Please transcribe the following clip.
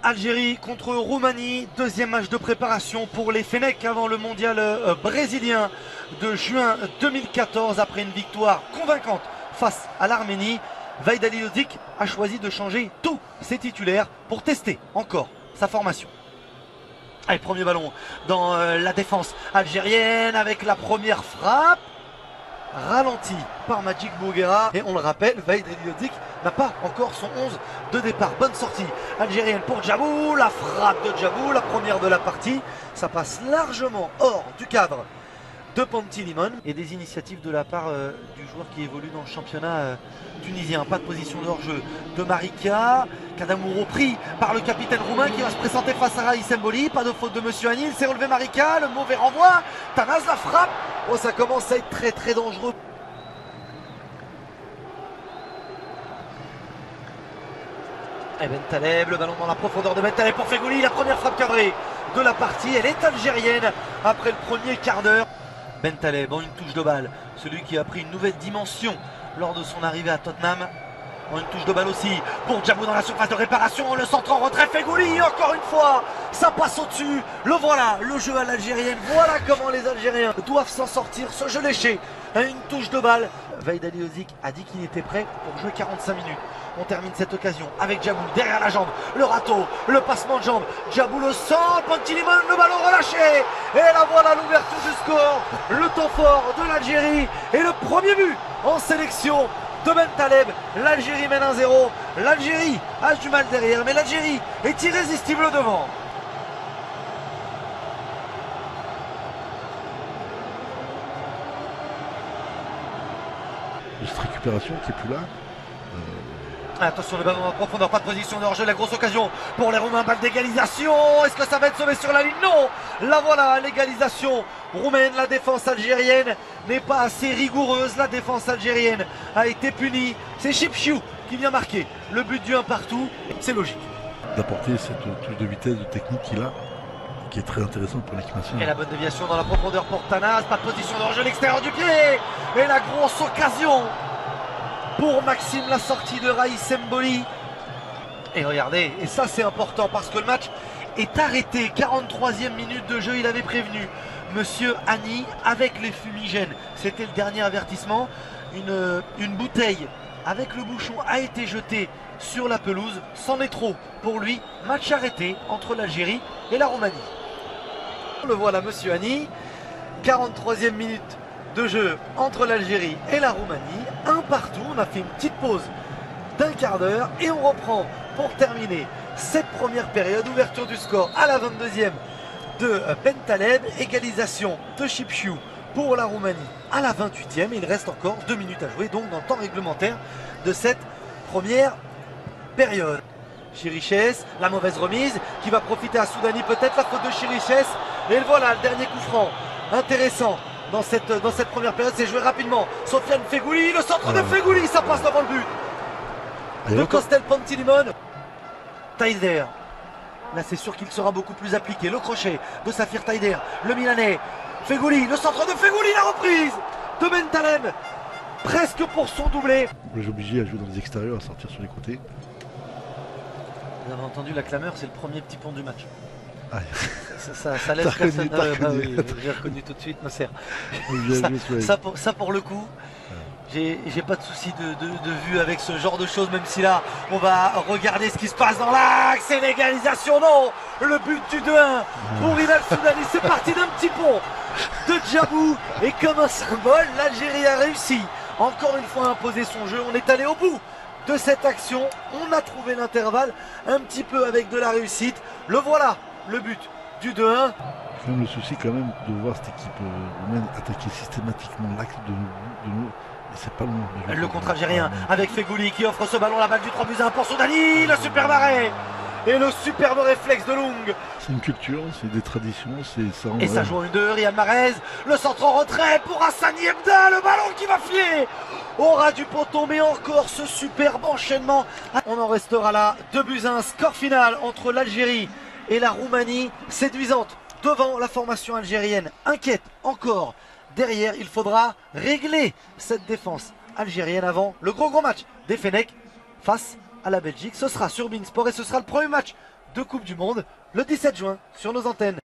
Algérie contre Roumanie, deuxième match de préparation pour les Fennecs avant le mondial brésilien de juin 2014. Après une victoire convaincante face à l'Arménie, Vahid Halilhodžić a choisi de changer tous ses titulaires pour tester encore sa formation. Allez, premier ballon dans la défense algérienne avec la première frappe. Ralenti par Magic Bouguera. Et on le rappelle, Vahid Halilhodžić n'a pas encore son 11 de départ. Bonne sortie algérienne pour Djabou. La frappe de Djabou, la première de la partie. Ça passe largement hors du cadre de Pantilimon. Et des initiatives de la part du joueur qui évolue dans le championnat tunisien. Pas de position de hors-jeu de Marika. Kadamouro pris par le capitaine roumain qui va se présenter face à Raïs Mboli. Pas de faute de Monsieur Anil. C'est relevé Marika. Le mauvais renvoi. Tanaz la frappe. Oh, ça commence à être très très dangereux. Et Bentaleb, le ballon dans la profondeur de Bentaleb pour Fegouli. La première frappe cadrée de la partie. Elle est algérienne après le premier quart d'heure. Bentaleb en une touche de balle. Celui qui a pris une nouvelle dimension lors de son arrivée à Tottenham. En une touche de balle aussi pour Djabou dans la surface de réparation. Le centre en retrait, Fegouli encore une fois. Ça passe au-dessus. Le voilà, le jeu à l'algérienne. Voilà comment les Algériens doivent s'en sortir. Ce jeu léché. Une touche de balle. Vahid Halilhodžić a dit qu'il était prêt pour jouer 45 minutes. On termine cette occasion avec Djabou derrière la jambe. Le râteau, le passement de jambe. Djabou le centre, Pantilimon, le ballon relâché. Et là voilà l'ouverture du score. Le temps fort de l'Algérie. Et le premier but en sélection de Bentaleb. L'Algérie mène 1-0. L'Algérie a du mal derrière, mais l'Algérie est irrésistible devant. Cette récupération qui est plus là. Attention, le ballon en profondeur, pas de position de hors-jeu, la grosse occasion pour les Roumains, balle d'égalisation. Est-ce que ça va être sauvé sur la ligne? Non. La voilà, l'égalisation roumaine. La défense algérienne n'est pas assez rigoureuse. La défense algérienne a été punie. C'est Chipchiou qui vient marquer le but du 1 partout. C'est logique. D'apporter cette touche de vitesse, de technique qu'il a, qui est très intéressante pour l'équipe nationale. Et la bonne déviation dans la profondeur pour Tanaz, pas de position de hors-jeu, l'extérieur du pied. Et la grosse occasion pour Maxime, la sortie de Raïs Mboli. Et regardez, et ça c'est important parce que le match est arrêté. 43e minute de jeu, il avait prévenu Monsieur Annie avec les fumigènes. C'était le dernier avertissement. Une bouteille avec le bouchon a été jetée sur la pelouse. C'en est trop pour lui. Match arrêté entre l'Algérie et la Roumanie. Le voilà Monsieur Annie. 43e minute de jeu entre l'Algérie et la Roumanie. Un partout, on a fait une petite pause d'un quart d'heure et on reprend pour terminer cette première période. Ouverture du score à la 22e de Bentaleb, égalisation de Chipchiou pour la Roumanie à la 28e. Il reste encore 2 minutes à jouer donc dans le temps réglementaire de cette première période. Chiriches, la mauvaise remise qui va profiter à Soudani, peut-être la faute de Chiriches. Et voilà le dernier coup franc intéressant dans cette première période. C'est joué rapidement. Sofiane Fegouli, le centre de Fegouli, ça passe devant le but de Kostel Pantilimon. Taider, là c'est sûr qu'il sera beaucoup plus appliqué. Le crochet de Safir Taider, le Milanais. Fegouli, le centre de Fegouli, la reprise de Bentaleb, presque pour son doublé. On est obligé à jouer dans les extérieurs, à sortir sur les côtés. Vous avez entendu la clameur, c'est le premier petit pont du match. Ah. Ça laisse personne. Oui, j'ai reconnu tout de suite, Nasser. Ça pour le coup, j'ai pas de souci de vue avec ce genre de choses, même si là on va regarder ce qui se passe dans l'axe. C'est l'égalisation, non. Le but du 2-1 pour Hilal Soudani. C'est parti d'un petit pont de Djabou et comme un symbole, l'Algérie a réussi encore une fois à imposer son jeu. On est allé au bout de cette action. On a trouvé l'intervalle un petit peu avec de la réussite. Le voilà, le but du 2-1. C'est même le souci quand même de voir cette équipe roumaine attaquer systématiquement l'axe de nous. Et c'est pas loin. Le contre algérien avec Fegouli qui offre ce ballon, la balle du 3-1 pour Soudani. Le superbe arrêt et le superbe réflexe de Long. C'est une culture, c'est des traditions, c'est ça. Et ça joue en 1-2, Riyad Mahrez. Le centre en retrait pour Hassani Ebda. Le ballon qui va filer au ras du poteau, mais encore ce superbe enchaînement. On en restera là. 2-1, score final entre l'Algérie et la Roumanie, séduisante devant la formation algérienne, inquiète encore derrière. Il faudra régler cette défense algérienne avant le gros match des Fennecs face à la Belgique. Ce sera sur Beansport et ce sera le premier match de Coupe du Monde le 17 juin sur nos antennes.